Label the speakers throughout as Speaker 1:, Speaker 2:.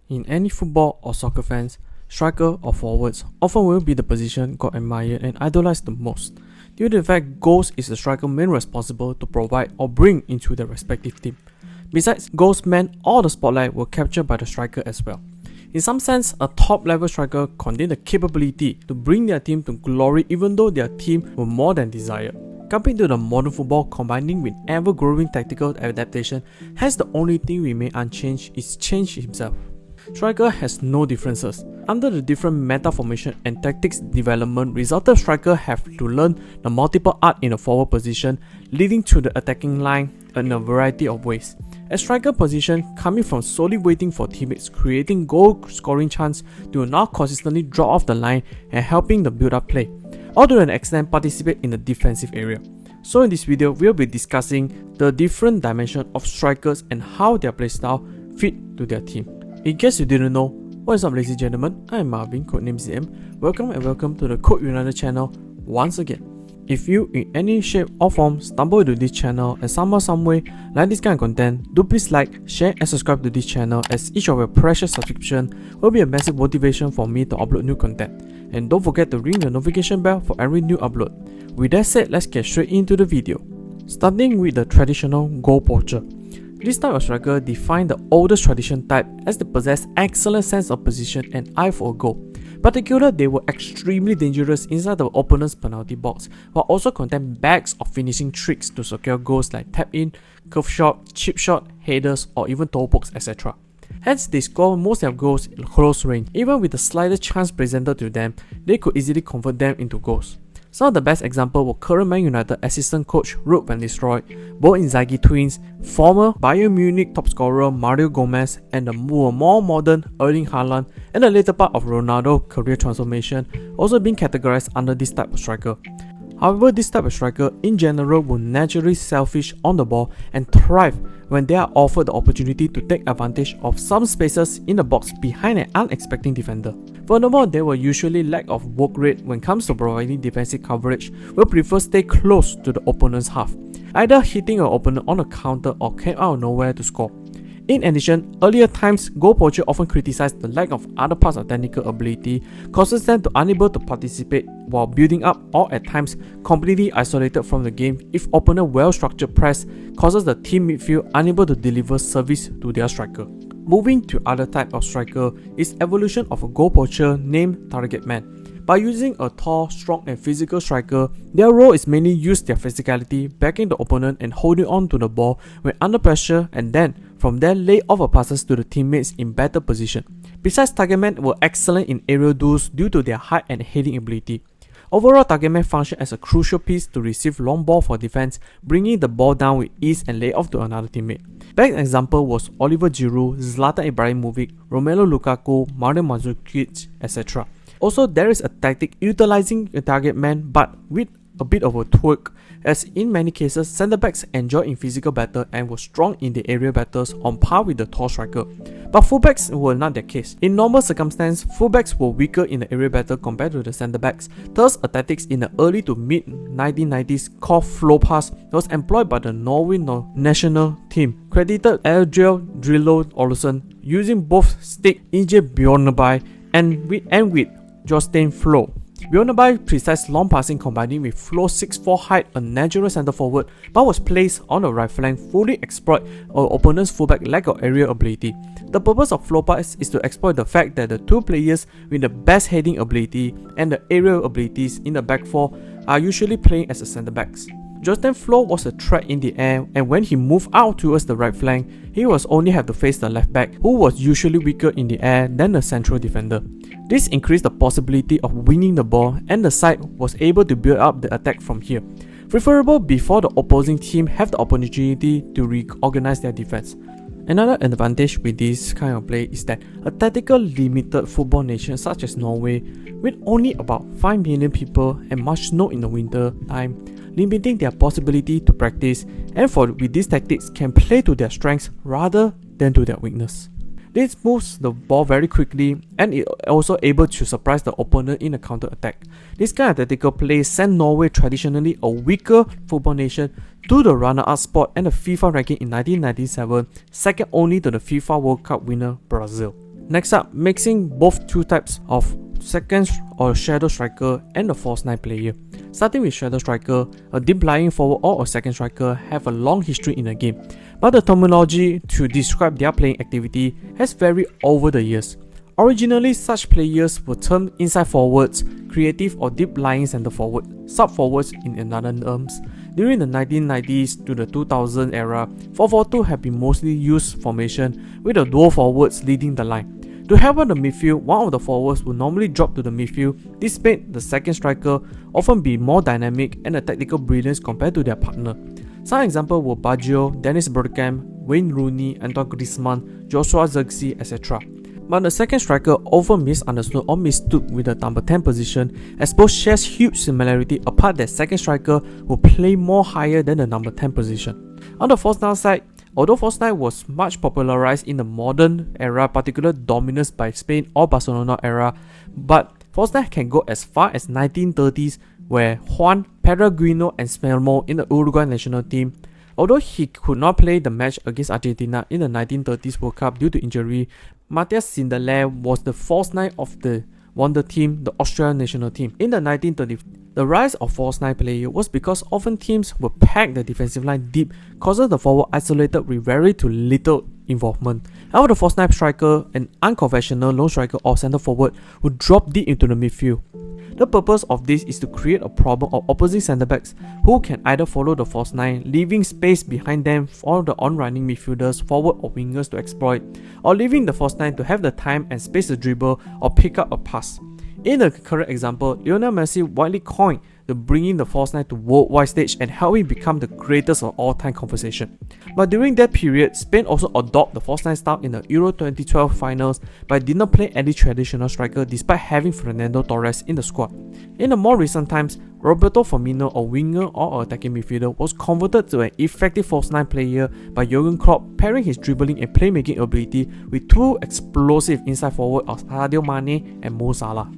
Speaker 1: In any football or soccer fans, striker or forwards often will be the position God admired and idolized the most, due to the fact goals is the striker main responsible to provide or bring into their respective team. Besides, goals meant all the spotlight were captured by the striker as well. In some sense, a top level striker contained the capability to bring their team to glory even though their team were more than desired. Compared to the modern football combining with ever-growing tactical adaptation, hence the only thing remain unchanged is change himself. Striker has no differences. Under the different meta formation and tactics development resulted, striker have to learn the multiple art in a forward position, leading to the attacking line in a variety of ways. A striker position coming from solely waiting for teammates, creating goal scoring chance to now consistently draw off the line and helping the build up play, or to an extent participate in the defensive area. So in this video, we'll be discussing the different dimensions of strikers and how their playstyle fit to their team. In case you didn't know, what is up ladies and gentlemen, I am Marvin, codename ZM. Welcome to the Code United channel once again. If you in any shape or form stumble into this channel and somehow some way like this kind of content, do please like, share and subscribe to this channel, as each of your precious subscription will be a massive motivation for me to upload new content. And don't forget to ring the notification bell for every new upload. With that said, let's get straight into the video. Starting with the traditional goal poacher. This type of striker defined the oldest tradition type as they possess excellent sense of position and eye for a goal. Particularly, they were extremely dangerous inside the opponent's penalty box, while also contain bags of finishing tricks to secure goals like tap in, curve shot, chip shot, headers, or even toe pokes, etc. Hence, they score most of their goals in close range. Even with the slightest chance presented to them, they could easily convert them into goals. Some of the best examples were current Man Utd assistant coach Ruud van Nistelrooy, both Inzaghi twins, former Bayern Munich top scorer Mario Gomez, and the more modern Erling Haaland, and the later part of Ronaldo's career transformation, also being categorized under this type of striker. However, this type of striker in general will naturally selfish on the ball and thrive when they are offered the opportunity to take advantage of some spaces in the box behind an unexpected defender. Furthermore, they will usually lack of work rate when it comes to providing defensive coverage, will prefer stay close to the opponent's half, either hitting an opponent on a counter or came out of nowhere to score. In addition, earlier times, goal poacher often criticized the lack of other parts of technical ability, causes them to unable to participate while building up, or at times completely isolated from the game if opponent well-structured press causes the team midfield unable to deliver service to their striker. Moving to other type of striker is evolution of a goal poacher named target man. By using a tall, strong and physical striker, their role is mainly use their physicality, backing the opponent and holding on to the ball when under pressure, and then from there lay off passes to the teammates in better position. Besides, target men were excellent in aerial duels due to their height and heading ability. Overall, target men function as a crucial piece to receive long ball for defense, bringing the ball down with ease and lay off to another teammate. Best example was Oliver Giroud, Zlatan Ibrahimovic, Romelu Lukaku, Mario Mandzukic, etc. Also, there is a tactic utilizing a target man but with a bit of a twerk, as in many cases centre-backs enjoy in physical battle and were strong in the aerial battles on par with the tall striker. But fullbacks were not their case. In normal circumstances, fullbacks were weaker in the aerial battle compared to the centre-backs. Thus, a tactics in the early to mid 1990s called flow pass was employed by the Norway national team, credited Eldril Drillo Olsen, using both Stig Inge Bjorneby and with Jostein Flo. Bjorneby precise long passing combining with Flo's 6'4" height, a natural centre forward, but was placed on the right flank, fully exploit our opponent's fullback lack of aerial ability. The purpose of flow pass is to exploit the fact that the two players with the best heading ability and the aerial abilities in the back four are usually playing as a centre backs. Jostein Flo was a threat in the air, and when he moved out towards the right flank, he was only have to face the left back, who was usually weaker in the air than the central defender. This increased the possibility of winning the ball, and the side was able to build up the attack from here, preferable before the opposing team have the opportunity to reorganize their defense. Another advantage with this kind of play is that a tactical limited football nation such as Norway, with only about 5 million people and much snow in the winter time, limiting their possibility to practice, and with these tactics can play to their strengths rather than to their weakness. This moves the ball very quickly and is also able to surprise the opponent in a counter-attack. This kind of tactical play sent Norway, traditionally a weaker football nation, to the runner-up spot and the FIFA ranking in 1997, second only to the FIFA World Cup winner Brazil. Next up, mixing both two types of second or shadow striker and the false 9 player. Starting with shadow striker, a deep lying forward or a second striker have a long history in the game, but the terminology to describe their playing activity has varied over the years. Originally, such players were termed inside forwards, creative or deep lying center forward, sub forwards in another terms. During the 1990s to the 2000 era, 4-4-2 have been mostly used formation with the dual forwards leading the line. To help out the midfield, one of the forwards will normally drop to the midfield. This made the second striker often be more dynamic and a tactical brilliance compared to their partner. Some examples were Baggio, Dennis Bergkamp, Wayne Rooney, Antoine Griezmann, Joshua Zirkzee, etc. But the second striker often misunderstood or mistook with the number 10 position, as both shares huge similarity apart that second striker will play more higher than the number 10 position. On the false 9 side, although false 9 was much popularized in the modern era, particular dominance by Spain or Barcelona era, but false 9 can go as far as 1930s where Juan Peregrino and Spelmo in the Uruguay national team. Although he could not play the match against Argentina in the 1930s World Cup due to injury, Matthias Sindelar was the false 9 of the wonder team, the Austrian national team. In the 1930s, the rise of false 9 player was because often teams would pack the defensive line deep, causing the forward isolated with very to little involvement. However, the false 9 striker, an unconventional lone striker or center forward, would drop deep into the midfield. The purpose of this is to create a problem of opposing centre backs who can either follow the false 9, leaving space behind them for the on-running midfielders, forward or wingers to exploit, or leaving the false 9 to have the time and space to dribble or pick up a pass. In the current example, Lionel Messi widely coined the bringing the false 9 to worldwide stage and help him become the greatest of all-time conversation. But during that period, Spain also adopted the false 9 style in the Euro 2012 finals, but did not play any traditional striker despite having Fernando Torres in the squad. In the more recent times, Roberto Firmino, a winger or attacking midfielder, was converted to an effective false 9 player by Jurgen Klopp, pairing his dribbling and playmaking ability with two explosive inside forward of Sadio Mane and Mo Salah.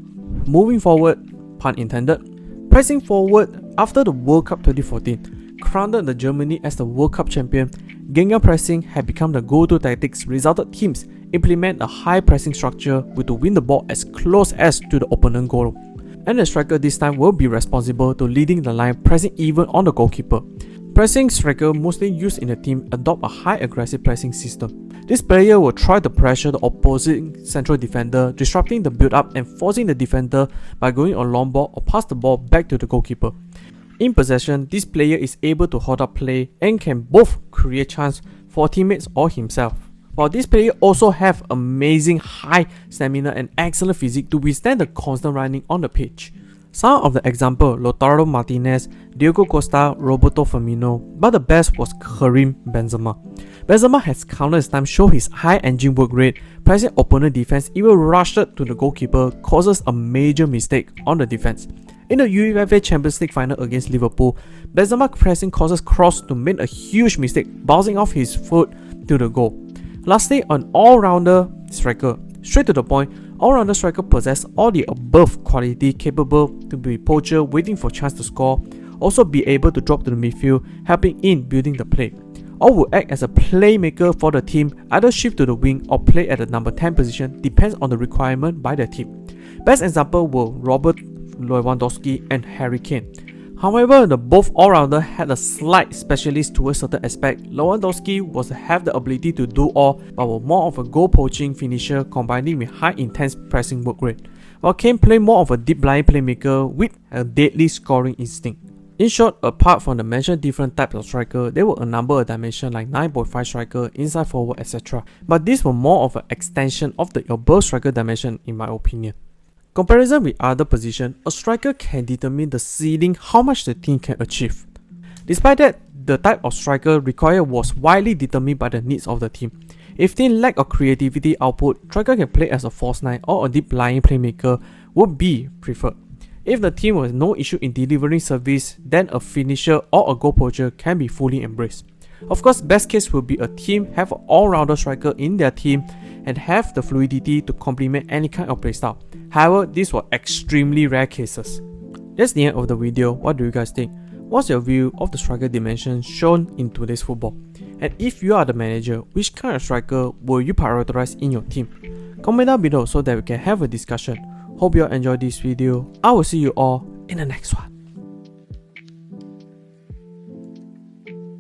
Speaker 1: Moving forward, pun intended, pressing forward after the World Cup 2014 crowned the Germany as the World Cup champion. Gegenpressing pressing had become the go-to tactics, resulted teams implement a high pressing structure with to win the ball as close as to the opponent goal. And the striker this time will be responsible to leading the line, pressing even on the goalkeeper. Pressing striker mostly used in the team adopt a high aggressive pressing system. This player will try to pressure the opposing central defender, disrupting the build-up and forcing the defender by going on long ball or pass the ball back to the goalkeeper. In possession, this player is able to hold up play and can both create chance for teammates or himself. While this player also have amazing high stamina and excellent physique to withstand the constant running on the pitch. Some of the example, Lautaro Martinez, Diego Costa, Roberto Firmino, but the best was Karim Benzema. Benzema has countless times shown his high engine work rate, pressing opponent defense, even rushed to the goalkeeper, causes a major mistake on the defense. In the UEFA Champions League final against Liverpool, Benzema pressing causes Kroos to make a huge mistake, bouncing off his foot to the goal. Lastly, an all-rounder striker. Straight to the point, all-rounder striker possess all the above quality, capable to be poacher, waiting for chance to score, also be able to drop to the midfield, helping in building the play, or will act as a playmaker for the team, either shift to the wing or play at the number 10 position, depends on the requirement by the team. Best example were Robert Lewandowski and Harry Kane. However, the both all-rounder had a slight specialist towards certain aspect. Lewandowski have the ability to do all, but was more of a goal-poaching finisher combining with high intense pressing work rate, while Kane played more of a deep-lying playmaker with a deadly scoring instinct. In short, apart from the mentioned different types of striker, there were a number of dimensions like 9.5 striker, inside forward, etc. But these were more of an extension of the above striker dimension in my opinion. Comparison with other positions, a striker can determine the ceiling how much the team can achieve. Despite that, the type of striker required was widely determined by the needs of the team. If team lack of creativity output, striker can play as a false 9 or a deep lying playmaker would be preferred. If the team has no issue in delivering service, then a finisher or a goal poacher can be fully embraced. Of course, best case will be a team have an all-rounder striker in their team and have the fluidity to complement any kind of playstyle. However, these were extremely rare cases. That's the end of the video. What do you guys think? What's your view of the striker dimension shown in today's football? And if you are the manager, which kind of striker will you prioritize in your team? Comment down below so that we can have a discussion. Hope you all enjoyed this video. I will see you all in the next one.